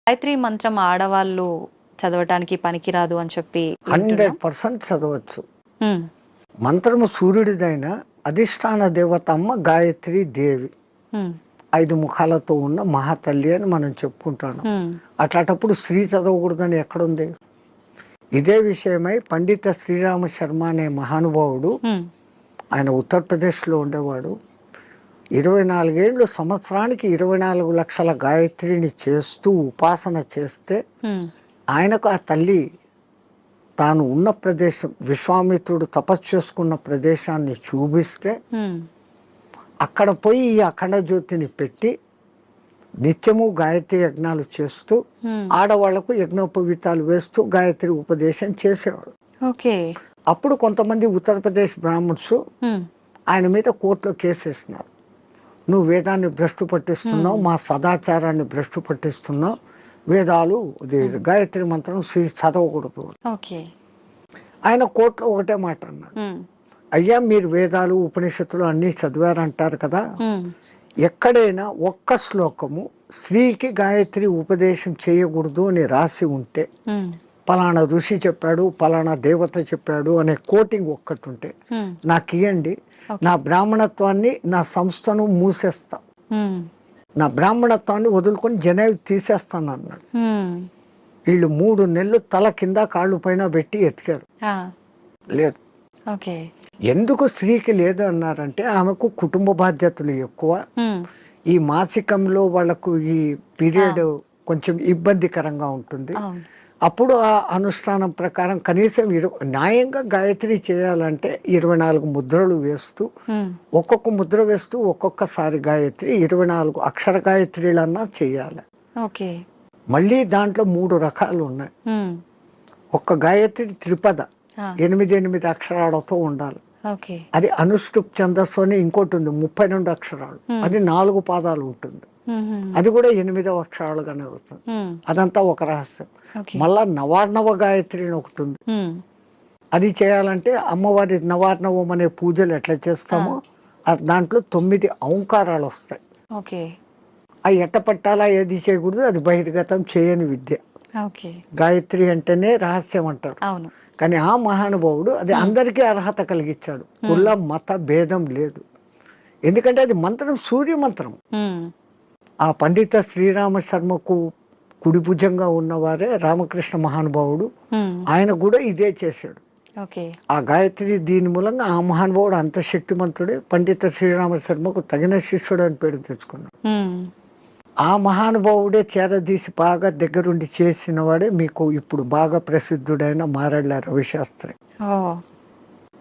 గాయత్రి మంత్రం ఆడవాళ్ళు చదవటానికి పనికిరాదు అని చెప్పి 100% చదవచ్చు. హ్మ్. మంత్రము సూర్యుడిదైన అధిష్టాన దేవత అమ్మ గాయత్రి దేవి, హ్మ్. 5 ముఖాలతో ఉన్న మహాతల్లి అని మనం చెప్పుకుంటాం. హ్మ్. అట్లాంటప్పుడు స్త్రీ చదవకూడదని ఎక్కడుంది? ఇదే విషయమై పండిత శ్రీరామ శర్మ అనే మహానుభావుడు, హ్మ్. ఆయన ఉత్తరప్రదేశ్లో ఉండేవాడు. 24 ఏళ్ళు సంవత్సరానికి 24 లక్షల గాయత్రిని చేస్తూ ఉపాసన చేస్తే హ్మ్. ఆయనకు ఆ తల్లి తాను ఉన్న ప్రదేశం, విశ్వామిత్రుడు తపస్సు చేసుకున్న ప్రదేశాన్ని చూపిస్తే హ్మ్. అక్కడ పోయి ఈ అఖండ జ్యోతిని పెట్టి నిత్యము గాయత్రి యజ్ఞాలు చేస్తూ హ్మ్. ఆడవాళ్లకు యజ్ఞోపవీతాలు వేస్తూ గాయత్రి ఉపదేశం చేసేవాడు. ఓకే. అప్పుడు కొంతమంది ఉత్తరప్రదేశ్ బ్రాహ్మణ్స్ హ్మ్. ఆయన మీద కోర్టులో కేసేసినారు. నువ్వు వేదాన్ని భ్రష్టు పట్టిస్తున్నావు, మా సదాచారాన్ని భ్రష్టు పట్టిస్తున్నావు, వేదాలు గాయత్రి మంత్రం చదవకూడదు. ఓకే. ఆయన కోర్టులో ఒకటే మాట అన్నాడు, హ్మ్. అయ్యా మీరు వేదాలు ఉపనిషత్తులు అన్నీ చదివారంటారు కదా, హ్మ్. ఎక్కడైనా ఒక్క శ్లోకము స్త్రీకి గాయత్రి ఉపదేశం చేయకూడదు అని రాసి ఉంటే, హ్మ్. పలానా ఋషి చెప్పాడు, పలానా దేవత చెప్పాడు అనే కోటింగ్ ఒక్కటి ఉంటే హ్మ్. నాకు ఇవ్వండి, ఓకే. నా బ్రాహ్మణత్వాన్ని, నా సంస్థను మూసేస్తా, హ్మ్. నా బ్రాహ్మణత్వాన్ని వదులుకొని జనేవి తీసేస్తాను అన్నాడు. హ్మ్. వీళ్ళు 3 నెలలు తల కింద కాళ్ళు పైన పెట్టి ఎతికారు, ఆ! లేదు. ఓకే. ఎందుకు స్త్రీకి లేదు అన్నారంటే ఆమెకు కుటుంబ బాధ్యతలు ఎక్కువ, హ్మ్. ఈ మాసికంలో వాళ్ళకు ఈ పీరియడ్ కొంచెం ఇబ్బందికరంగా ఉంటుంది. అవును. అప్పుడు ఆ అనుష్ఠానం ప్రకారం కనీసం న్యాయంగా గాయత్రి చేయాలంటే 24 ముద్రలు వేస్తూ, హ్మ్. ఒక్కొక్క ముద్ర వేస్తూ ఒక్కొక్కసారి గాయత్రి 24 అక్షర గాయత్రిలన్నా చేయాలి. ఓకే. మళ్ళీ దాంట్లో 3 రకాలు ఉన్నాయి. హ్మ్. ఒక్క గాయత్రి త్రిపద, ఆ! 8 అక్షరాలతో ఉండాలి. ఓకే. అది అనుష్టుప్ ఛందస్సు అని ఇంకోటి ఉంది, 32 అక్షరాలు, అది 4 పాదాలు ఉంటుంది, హుహు. అది కూడా 8వ అక్షరాలుగానే వస్తుంది. హ్మ్. అదంతా ఒక రహస్యం. ఓకే. మళ్ళా నవార్ణవ గాయత్రి అని ఒకటి ఉంది, హ్మ్. అది చేయాలంటే అమ్మవారి నవార్ణవం అనే పూజలు ఎట్లా చేస్తామో దాంట్లో 9 ఔంకారాలు వస్తాయి. ఓకే. అవి ఎట్ట పట్టాలా, ఏది చేయకూడదు, అది బహిర్గతం చేయని విద్య. ఓకే. గాయత్రి అంటేనే రహస్యం అంటారు. అవును. కానీ ఆ మహానుభావుడు అది అందరికీ అర్హత కలిగించాడు. కుల మత భేదం లేదు. ఎందుకంటే అది మంత్రం సూర్య మంత్రం. హ్మ్. ఆ పండిత శ్రీరామ శర్మకు కుడి భుజంగా ఉన్నవారే రామకృష్ణ మహానుభావుడు, హ్మ్. ఆయన కూడా ఇదే చేశాడు. ఓకే. ఆ గాయత్రి దీని మూలంగా ఆ మహానుభావుడు అంత శక్తిమంతుడే, పండిత శ్రీరామ శర్మకు తగిన శిష్యుడు అని పేరు తెచ్చుకున్నాడు. హ్మ్. ఆ మహానుభావుడే చేరదీసి బాగా దగ్గరుండి చేసిన వాడే మీకు ఇప్పుడు బాగా ప్రసిద్ధుడైన మారెళ్ళ రవిశాస్త్రి. ఓహ్!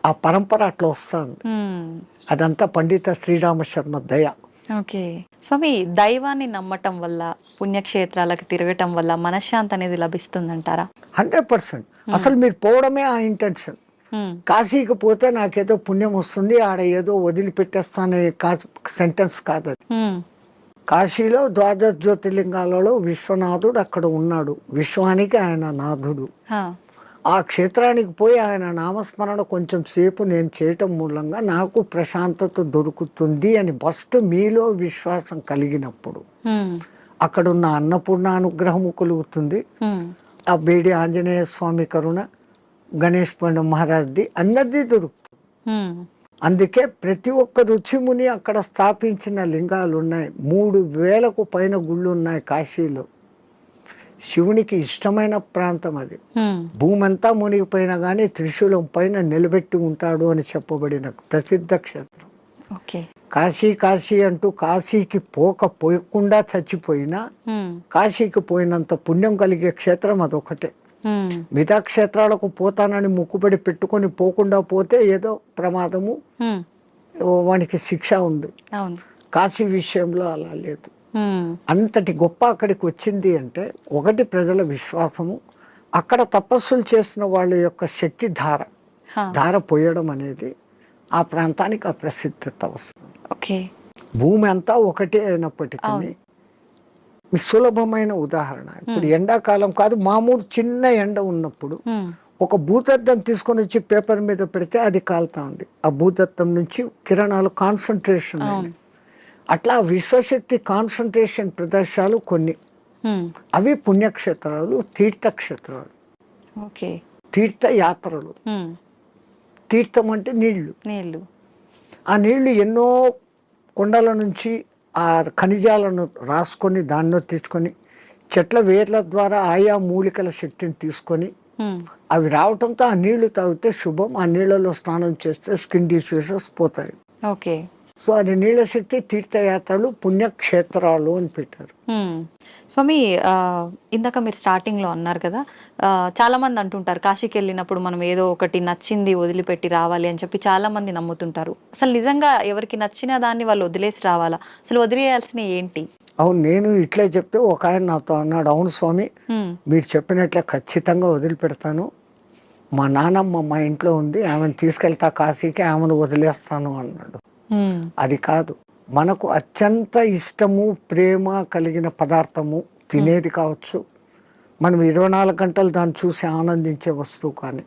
ఆ పరంపర అట్లా వస్తుంది. హ్మ్. అదంతా పండిత శ్రీరామ శర్మ దయ. ఓకే. స్వామి, దైవాన్ని నమ్మటం వల్ల, పుణ్యక్షేత్రాలకు తిరగటం వల్ల మనశ్శాంతి అనేది లభిస్తుందంటారా? 100%. అసలు మీరు పోవడమే ఆ ఇంటెన్షన్. హ్మ్. కాశీకి పోతే నాకేదో పుణ్యం వస్తుంది, ఆడ ఏదో వదిలిపెట్టేస్తానే సెంటెన్స్ కాదది. హ్మ్. కాశీలో 12 జ్యోతిర్లింగాలలో విశ్వనాథుడు అక్కడ ఉన్నాడు, విశ్వానికి ఆయన నాథుడు. ఆ! ఆ క్షేత్రానికి పోయి ఆయన నామస్మరణ కొంచెం సేపు నేను చేయటం మూలంగా నాకు ప్రశాంతత దొరుకుతుంది అని ఫస్ట్ మీలో విశ్వాసం కలిగినప్పుడు హ్మ్. అక్కడున్న అన్నపూర్ణ అనుగ్రహము కలుగుతుంది. హ్మ్. ఆ బేడి ఆంజనేయ స్వామి కరుణ, గణేష్ పండ మహారాజ్ది అందరిది దొరుకుతుంది. హ్మ్. అందుకే ప్రతి ఒక్క రుచిముని అక్కడ స్థాపించిన లింగాలు ఉన్నాయి. 3000కు పైన గుళ్ళు ఉన్నాయి కాశీలో. శివునికి ఇష్టమైన ప్రాంతం అది. హ్మ్. భూమి అంతా మునిగిపోయినా కానీ త్రిశూలం పైన నిలబెట్టి ఉంటాడు అని చెప్పబడిన ప్రసిద్ధ క్షేత్రం ఓకే. కాశీ. కాశీ అంటూ కాశీకి పోకుండా చచ్చిపోయినా హ్మ్. కాశీకి పోయినంత పుణ్యం కలిగే క్షేత్రం అదొకటే. హ్మ్. మిగతా క్షేత్రాలకు పోతానని ముక్కుబడి పెట్టుకొని పోకుండా పోతే ఏదో ప్రమాదము, హ్మ్. వానికి శిక్ష ఉంది. అవును. కాశీ విషయంలో అలా లేదు. హ్మ్. అంతటి గొప్ప అక్కడికి వచ్చింది అంటే ఒకటి ప్రజల విశ్వాసము, అక్కడ తపస్సులు చేసిన వాళ్ళ యొక్క శక్తి హా! ధార పోయడం అనేది ఆ ప్రాంతానికి ఆ ప్రసిద్ధత వస్తుంది. ఓకే. భూమి అంతా ఒకటే అయినప్పటికీ అవును. సులభమైన ఉదాహరణ, ఇప్పుడు ఎండాకాలం కాదు, మామూలు చిన్న ఎండ ఉన్నప్పుడు హ్మ్. ఒక భూతద్దం తీసుకొని వచ్చి పేపర్ మీద పెడితే అది కాలుతా ఉంది. ఆ భూతద్దం నుంచి కిరణాలు కాన్సన్ట్రేషన్. అవును. అట్లా విశ్వశక్తి కాన్సన్ట్రేషన్ ప్రదేశాలు కొన్ని. అవి పుణ్యక్షేత్రాలు, తీర్థక్షేత్రాలు, ఓకే. తీర్థయాత్రలు. తీర్థం అంటే నీళ్లు. ఆ నీళ్లు ఎన్నో కొండల నుంచి ఆ ఖనిజాలను రాసుకొని దానిలో తీసుకొని చెట్ల వేర్ల ద్వారా ఆయా మూలికల శక్తిని తీసుకొని అవి రావటంతో ఆ నీళ్లు తాగితే శుభం. ఆ నీళ్లలో స్నానం చేస్తే స్కిన్ డిసీజెస్ పోతాయి. ఓకే. సో అది నీళ్ళ శక్తి, తీర్థయాత్రలు, పుణ్యక్షేత్రాలు అని పెట్టారు. స్వామి, ఇందాక మీరు స్టార్టింగ్లో అన్నారు కదా, చాలా మంది అంటుంటారు కాశీకి వెళ్ళినప్పుడు మనం ఏదో ఒకటి నచ్చింది వదిలిపెట్టి రావాలి అని చెప్పి చాలా మంది నమ్ముతుంటారు. అసలు నిజంగా ఎవరికి నచ్చిన దాన్ని వాళ్ళు వదిలేసి రావాలా? అసలు వదిలేయాల్సిన ఏంటి? అవును, నేను ఇట్లే చెప్తే ఒక ఆయన నాతో అన్నాడు, అవును స్వామి మీరు చెప్పినట్లే ఖచ్చితంగా వదిలిపెడతాను. మా నానమ్మ మా ఇంట్లో ఉంది, ఆమెను తీసుకెళ్తా కాశీకి, ఆమెను వదిలేస్తాను అన్నాడు. అది కాదు, మనకు అత్యంత ఇష్టము ప్రేమ కలిగిన పదార్థము తినేది కావచ్చు, మనం 24 గంటలు దాన్ని చూసి ఆనందించే వస్తువు, కానీ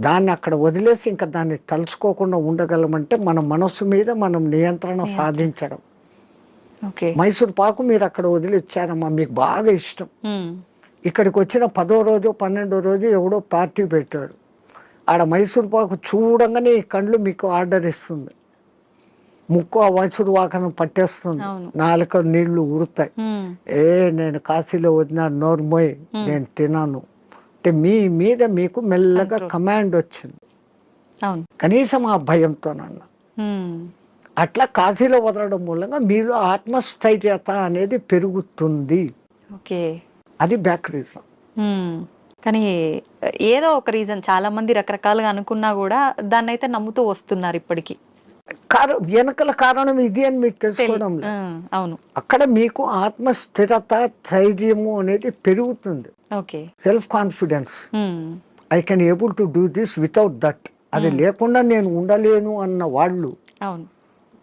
దాన్ని అక్కడ వదిలేసి ఇంకా దాన్ని తలుచుకోకుండా ఉండగలమంటే మన మనస్సు మీద మనం నియంత్రణ సాధించడం. మైసూర్ పాకు మీరు అక్కడ వదిలి వచ్చారమ్మా, మీకు బాగా ఇష్టం. ఇక్కడికి వచ్చిన 10వ రోజు 12వ రోజు ఎవడో పార్టీ పెట్టాడు, ఆడ మైసూర్ పాకు చూడంగానే ఈ కళ్ళు మీకు ఆర్డర్ ఇస్తుంది, ముక్కు ఆ మైసూర్ పాకను పట్టేస్తుంది, నాలుక నీళ్లు ఉడతాయి. నేను కాశీలో వదిన నోర్మోయ్ నేను తినాను అంటే మీ మీద మీకు మెల్లగా కమాండ్ వచ్చింది, కనీసం ఆ భయంతోనన్నా. అట్లా కాశీలో వదలడం మూలంగా మీలో ఆత్మస్థైర్యత అనేది పెరుగుతుంది. అది బ్యాక్ రీజన్. కానీ ఏదో ఒక రీజన్, చాలా మంది రకరకాలుగా అనుకున్నా కూడా దాన్ని అయితే నమ్ముతూ వస్తున్నారు ఇప్పటికి. వెనకల కారణం ఇది అని మీకు తెలుసుకోవడం. అవును, అక్కడ మీకు ఆత్మస్థిరత, ధైర్యము అనేది పెరుగుతుంది. Self confidence, I can able to do this without that. అది లేకుండా నేను ఉండలేను అన్న వాళ్ళు,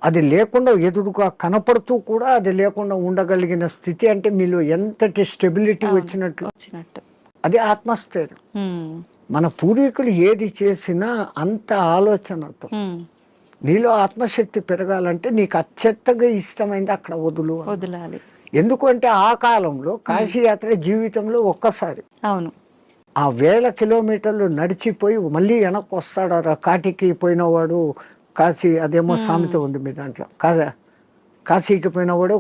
అది లేకుండా ఎదురుగా కనపడుతూ కూడా అది లేకుండా ఉండగలిగిన స్థితి అంటే మీలో ఎంతటి స్టెబిలిటీ వచ్చినట్లు. అది ఆత్మస్థైర్యం. మన పూర్వీకులు ఏది చేసినా అంత ఆలోచనతో. నీలో ఆత్మశక్తి పెరగాలంటే నీకు అత్యంతగా ఇష్టమైంది అక్కడ వదలాలి. ఎందుకంటే ఆ కాలంలో కాశీయాత్ర జీవితంలో ఒక్కసారి. అవును, ఆ 1000 కిలోమీటర్లు నడిచిపోయి మళ్ళీ వెనక్కి వస్తాడు. కాటికి పోయినవాడు కాశీ, అదేమో సామెత ఉంది మీ దాంట్లో, కాశీకి పోయినవాడు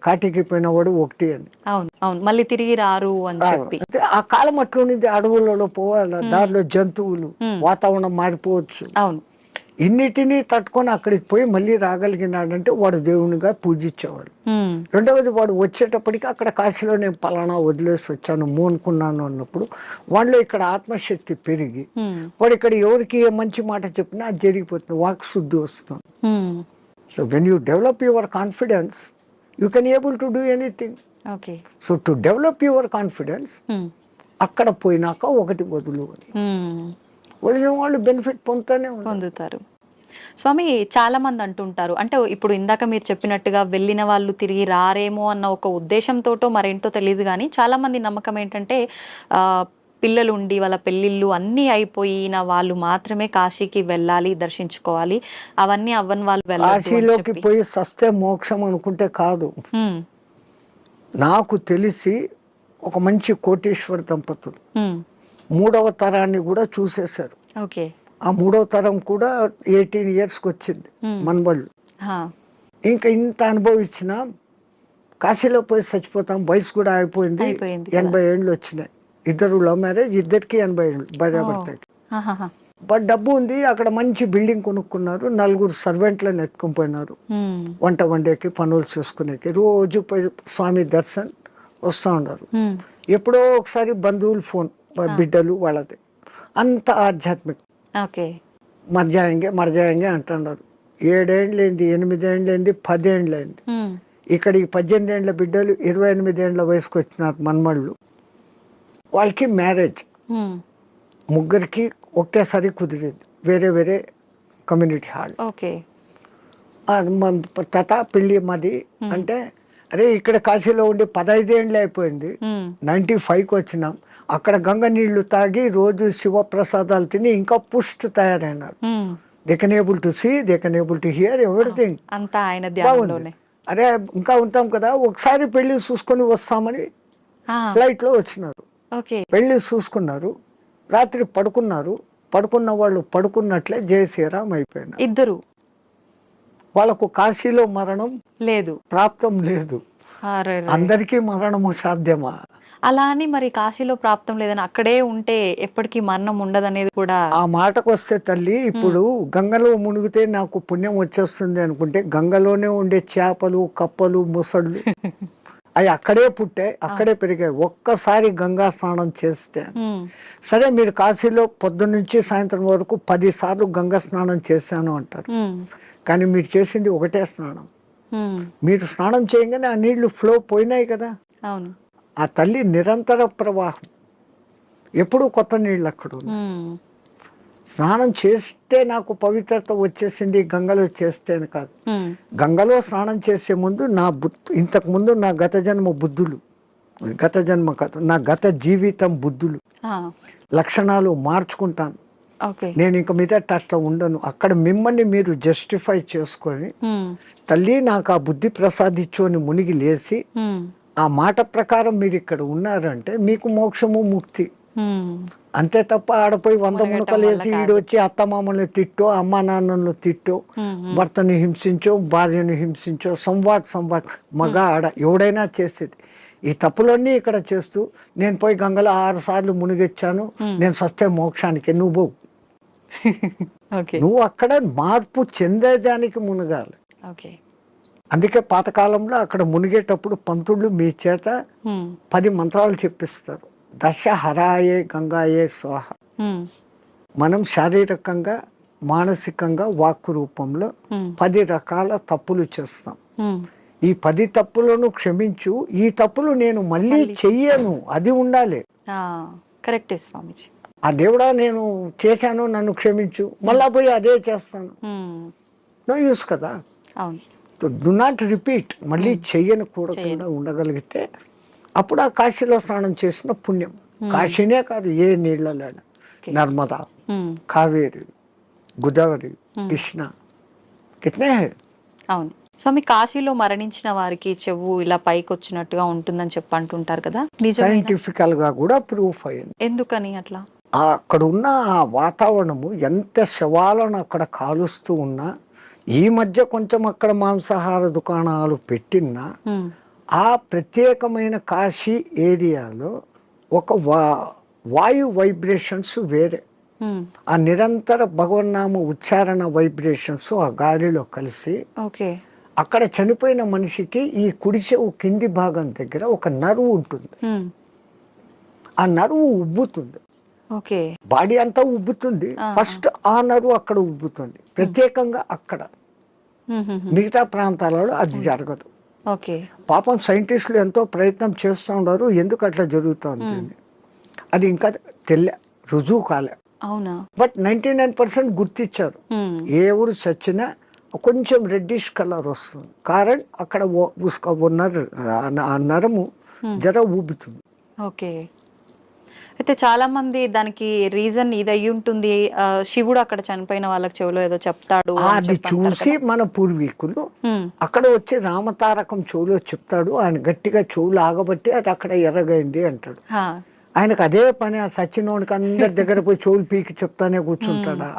కాటికి పోయినవాడు ఒకటి అని. అవును, మళ్ళీ తిరిగి రారు అని చెప్పి. ఆ కాలం అట్లుంది, అడవులలో పోవాలి, దారిలో జంతువులు, వాతావరణం మారిపోవచ్చు. అవును, ఇన్నిటినీ తట్టుకొని అక్కడికి పోయి మళ్ళీ రాగలిగినాడంటే వాడు దేవునిగా పూజించేవాడు. రెండవది, వాడు వచ్చేటప్పటికి అక్కడ కాశీలో నేను పలానా వదిలేసి వచ్చాను మోనుకున్నాను అన్నప్పుడు వాళ్ళలో ఇక్కడ ఆత్మశక్తి పెరిగి వాడు ఇక్కడ ఎవరికి ఏ మంచి మాట చెప్పినా అది జరిగిపోతుంది, వాక్ శుద్ధి వస్తుంది. So when you develop your confidence you can able to do anything. So to develop your confidence అక్కడ పోయినాక ఒకటి వదిలిన వాళ్ళు బెనిఫిట్ పొందుతారు. స్వామి, చాలా మంది అంటుంటారు, అంటే ఇప్పుడు ఇందాక మీరు చెప్పినట్టుగా వెళ్ళిన వాళ్ళు తిరిగి రారేమో అన్న ఒక ఉద్దేశంతోటో మరేంటో తెలియదు, కానీ చాలా మంది నమ్మకం ఏంటంటే పిల్లలు ఉండి వాళ్ళ పెళ్ళిళ్ళు అన్నీ అయిపోయిన వాళ్ళు మాత్రమే కాశీకి వెళ్ళాలి, దర్శించుకోవాలి, అవన్నీ అవ్వని వాళ్ళు కాశీలోకి పోయి సస్తే మోక్షం అనుకుంటే కాదు. నాకు తెలిసి ఒక మంచి కోటీశ్వర దంపతులు 3వ తరాన్ని కూడా చూసేశారు. ఆ 3వ తరం కూడా 18 yearsకి వచ్చింది మనబళ్ళు. ఇంకా ఇంత అనుభవించిన కాశీలో పోయి చచ్చిపోతాం, వయసు కూడా అయిపోయింది, 80 ఏళ్ళు వచ్చినాయి. ఇద్దరు లవ్ మ్యారేజ్, ఇద్దరికి 80 ఏళ్ళు భార్యాభర్తకి. బట్ డబ్బు ఉంది, అక్కడ మంచి బిల్డింగ్ కొనుక్కున్నారు, 4 సర్వెంట్లను ఎత్తుకొని పోయినారు, వంట వండేకి పనులు చేసుకునేకి. రోజు పోయి స్వామి దర్శన్ వస్తూ ఉన్నారు. ఎప్పుడో ఒకసారి బంధువులు ఫోన్, బిడ్డలు వాళ్ళది, అంత ఆధ్యాత్మిక. మర్జాయంగే అంటున్నారు. 7 ఏళ్ళైంది, 8 ఏళ్ళైంది, 10 ఏళ్ళైంది. ఇక్కడ ఈ 18 ఏళ్ళ బిడ్డలు 28 ఏళ్ళ వయసుకు వచ్చినారు మన్మళ్ళు. వాళ్ళకి మ్యారేజ్, ముగ్గురికి ఒకేసారి కుదిరింది, వేరే వేరే కమ్యూనిటీ హాల్. తత పెళ్ళి మాది అంటే, అరే ఇక్కడ కాశీలో ఉండి 15 ఏళ్ళు అయిపోయింది, 95కి వచ్చినాం, అక్కడ గంగ నీళ్లు తాగి రోజు శివప్రసాదాలు తిని ఇంకా పుష్టి తయారైనారు. They can able to see, they can able to hear everything. బాగుంది. అరే ఇంకా ఉంటాం కదా, ఒకసారి పెళ్లి చూసుకొని వస్తామని ఫ్లైట్ లో వచ్చినారు, ఓకే. వెళ్ళి చూసుకున్నారు, రాత్రి పడుకున్నారు, పడుకున్న వాళ్ళు పడుకున్నట్లే జై శ్రీరామ్ అయిపోయినారు. ఇద్దరు వాళ్ళకు కాశీలో మరణం లేదు. ప్రాప్తం లేదు. అరెరే. అందరికీ మరణము సాధ్యమా? అలా అని మరి కాశీలో ప్రాప్తం లేదని అక్కడే ఉంటే ఎప్పటికీ మరణం ఉండదనేది కూడా. ఆ మాటకు వస్తే తల్లి, ఇప్పుడు గంగలో మునిగితే నాకు పుణ్యం వచ్చేస్తుంది అనుకుంటే, గంగలోనే ఉండే చేపలు, కప్పలు, ముసళ్ళు అవి అక్కడే పుట్టాయి, అక్కడే పెరిగాయి. ఒక్కసారి గంగా స్నానం చేస్తే, సరే మీరు కాశీలో పొద్దున్న నుంచి సాయంత్రం వరకు 10 సార్లు గంగా స్నానం చేశాను అంటారు, కానీ మీరు చేసింది ఒకటే స్నానం. మీరు స్నానం చేయగానే ఆ నీళ్లు ఫ్లో పోయినాయి కదా. అవును. ఆ తల్లి నిరంతర ప్రవాహం, ఎప్పుడూ కొత్త నీళ్ళు అక్కడ ఉన్నాయి. స్నానం చేస్తే నాకు పవిత్రత వచ్చేసింది గంగలో చేస్తేనే కాదు. గంగలో స్నానం చేసే ముందు నా ఇంతకు ముందు నా గత జన్మ బుద్ధులు, గత జన్మ కాదు, నా గత జీవితం బుద్ధులు, లక్షణాలు మార్చుకుంటాను. నేను ఇంక మీద అట్లా ఉండను. అక్కడ మిమ్మల్ని మీరు జస్టిఫై చేసుకొని, తల్లి నాకు ఆ బుద్ధి ప్రసాదించు అని మునిగి లేచి, ఆ మాట ప్రకారం మీరు ఇక్కడ ఉన్నారంటే మీకు మోక్షము ముక్తి. అంతే తప్ప ఆడపోయి 100 మునకలు వేసి ఈడొచ్చి అత్తమామల్ని తిట్టో, అమ్మా నాన్నలను తిట్టో, భర్తని హింసించో, భార్యను హింసించో, సంవాట్ మగ ఆడ ఎవడైనా చేసేది ఈ తప్పులన్నీ ఇక్కడ చేస్తూ, నేను పోయి గంగలో 6 సార్లు మునిగొచ్చాను, నేను సస్తే మోక్షానికి, నువ్వు నువ్వు అక్కడ మార్పు చెందేదానికి మునగాలి. అందుకే పాతకాలంలో అక్కడ మునిగేటప్పుడు పంతుళ్ళు మీ చేత 10 మంత్రాలు చెప్పిస్తారు. దశ హరాయే గంగాయే స్వాహ. మనం శారీరకంగా, మానసికంగా, వాక్కు రూపంలో 10 రకాల తప్పులు చేస్తాం. ఈ 10 తప్పులను క్షమించు, ఈ తప్పులు నేను మళ్ళీ చెయ్యను, అది ఉండాలి. కరెక్టే స్వామిజీ. ఆ దేవుడా నేను చేశాను, నన్ను క్షమించు, మళ్ళా పోయి అదే చేస్తాను, నో యూస్ కదా. Do not repeat. మళ్ళీ చెయ్యను కూడా ఉండగలిగితే అప్పుడు ఆ కాశీలో స్నానం చేసిన పుణ్యం. కాశీనే కాదు, ఏ నీళ్ళలో, నర్మదా, కావేరి, గోదావరి, కృష్ణ, కిట్నే. అవును స్వామి, కాశీలో మరణించిన వారికి చెవు ఇలా పైకి వచ్చినట్టుగా ఉంటుందని అంటుంటారు కదా, సైంటిఫికల్ గా కూడా ప్రూఫ్ అయింది. ఎందుకని అట్లా? అక్కడ ఉన్న ఆ వాతావరణము, ఎంత శవాలను అక్కడ కాలుస్తూ ఉన్నా, ఈ మధ్య కొంచెం అక్కడ మాంసాహార దుకాణాలు పెట్టినా, ఆ ప్రత్యేకమైన కాశీ ఏరియాలో ఒక వాయు వైబ్రేషన్స్ వేరే, ఆ నిరంతర భగవన్నామ ఉచ్చారణ వైబ్రేషన్స్ ఆ గాలిలో కలిసి, అక్కడ చనిపోయిన మనిషికి ఈ కుడి చెవు కింది భాగం దగ్గర ఒక నరువు ఉంటుంది. ఆ నరువు ఉబ్బుతుంది, బాడీ అంతా ఉబ్బుతుంది, ఫస్ట్ ఆ నరువు అక్కడ ఉబ్బుతుంది ప్రత్యేకంగా అక్కడ. మిగతా ప్రాంతాలలో అది జరగదు. పాపం సైంటిస్టులు ఎంతో ప్రయత్నం చేస్తూ ఉన్నారు, ఎందుకు అట్లా జరుగుతుంది అది ఇంకా రుజువు కాలే. బట్ 99% గుర్తించారు. ఏ ఊరు చచ్చినా కొంచెం రెడ్డిష్ కలర్ వస్తుంది, కారణం అక్కడ ఆ నరము జర ఊబుతుంది. అయితే చాలా మంది దానికి రీజన్ ఇది అయ్యి ఉంటుంది, శివుడు అక్కడ చనిపోయిన వాళ్ళకి చెవులో ఏదో చెప్తాడు అది చూసి మన పూర్వీకులు అక్కడ వచ్చి రామతారకం చెవులో చెప్తాడు, ఆయన గట్టిగా చెవులు ఆగబట్టి అది అక్కడ ఎర్రగైంది అంటాడు. ఆయనకు అదే పని, ఆ సచ్చినోడికి అందరి దగ్గర పోయి చెవులు పీకి చెప్తానే కూర్చుంటాడా?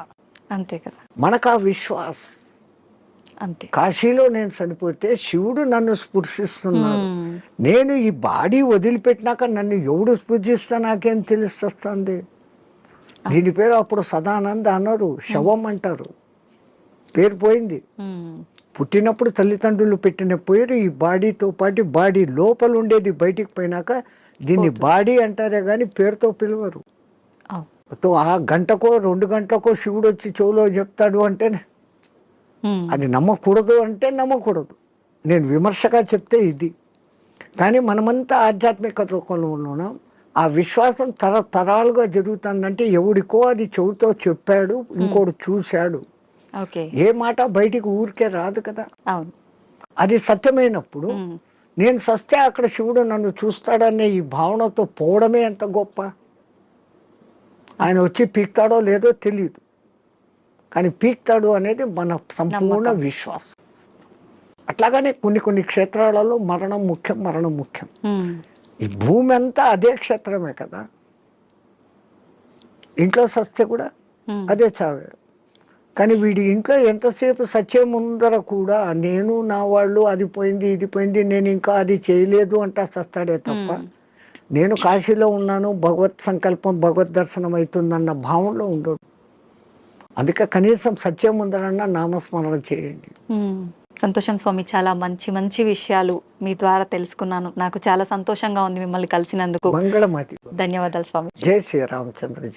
అంతే కదా. మనకు ఆ విశ్వాస్ అంతే. కాశీలో నేను చనిపోతే శివుడు నన్ను స్పృశిస్తున్నాడు, నేను ఈ బాడీ వదిలిపెట్టినాక నన్ను ఎవడు స్పృశిస్తా నాకేం తెలుస్తుంది. దీని పేరు అప్పుడు సదానంద అన్నారు, శవం అంటారు, పేరు పోయింది. పుట్టినప్పుడు తల్లిదండ్రులు పెట్టిన పేరు ఈ బాడీతో పాటు బాడీ లోపల ఉండేది బయటికి పోయినాక దీన్ని బాడీ అంటారే గాని పేరుతో పిలవరు. ఆ గంటకో 2 గంటలకో శివుడు వచ్చి చెవులో చెప్తాడు అంటే అది నమ్మకూడదు అంటే నమ్మకూడదు. నేను విమర్శగా చెప్తే ఇది. కానీ మనమంతా ఆధ్యాత్మిక లోకంలో ఉన్నాం. ఆ విశ్వాసం తరతరాలుగా జరుగుతుందంటే ఎవడికో అది చెవుతో చెప్పాడు, ఇంకోటి చూశాడు. ఏ మాట బయటికి ఊరికే రాదు కదా. అది సత్యమైనప్పుడు నేను సస్తే అక్కడ శివుడు నన్ను చూస్తాడనే ఈ భావనతో పోవడమే ఎంత గొప్ప. ఆయన వచ్చి పీక్తాడో లేదో తెలియదు, కానీ పీక్తాడు అనేది మన సంపూర్ణ విశ్వాసం. అట్లాగనే కొన్ని క్షేత్రాలలో మరణం ముఖ్యం. ఈ భూమి అంతా అదే క్షేత్రమే కదా, ఇంట్లో సస్తే కూడా ఉమ్, అదే చావే. కానీ వీడి ఇంట్లో ఎంతసేపు సత్యం ముందర కూడా నేను నా వాళ్ళు అది పోయింది ఇది పోయింది నేను ఇంకా అది చేయలేదు అంటా సస్తాడే తప్ప ఉమ్. నేను కాశీలో ఉన్నాను భగవత్ సంకల్పం భగవద్ దర్శనం అవుతుందన్న భావంలో ఉండడు. అందుకే కనీసం సత్యం ముందరన్నా నామస్మరణ చేయండి. సంతోషం స్వామి, చాలా మంచి మంచి విషయాలు మీ ద్వారా తెలుసుకున్నాను. నాకు చాలా సంతోషంగా ఉంది మిమ్మల్ని కలిసినందుకు. మంగళమతి. ధన్యవాదాలు స్వామి. జై శ్రీరామచంద్రజీ.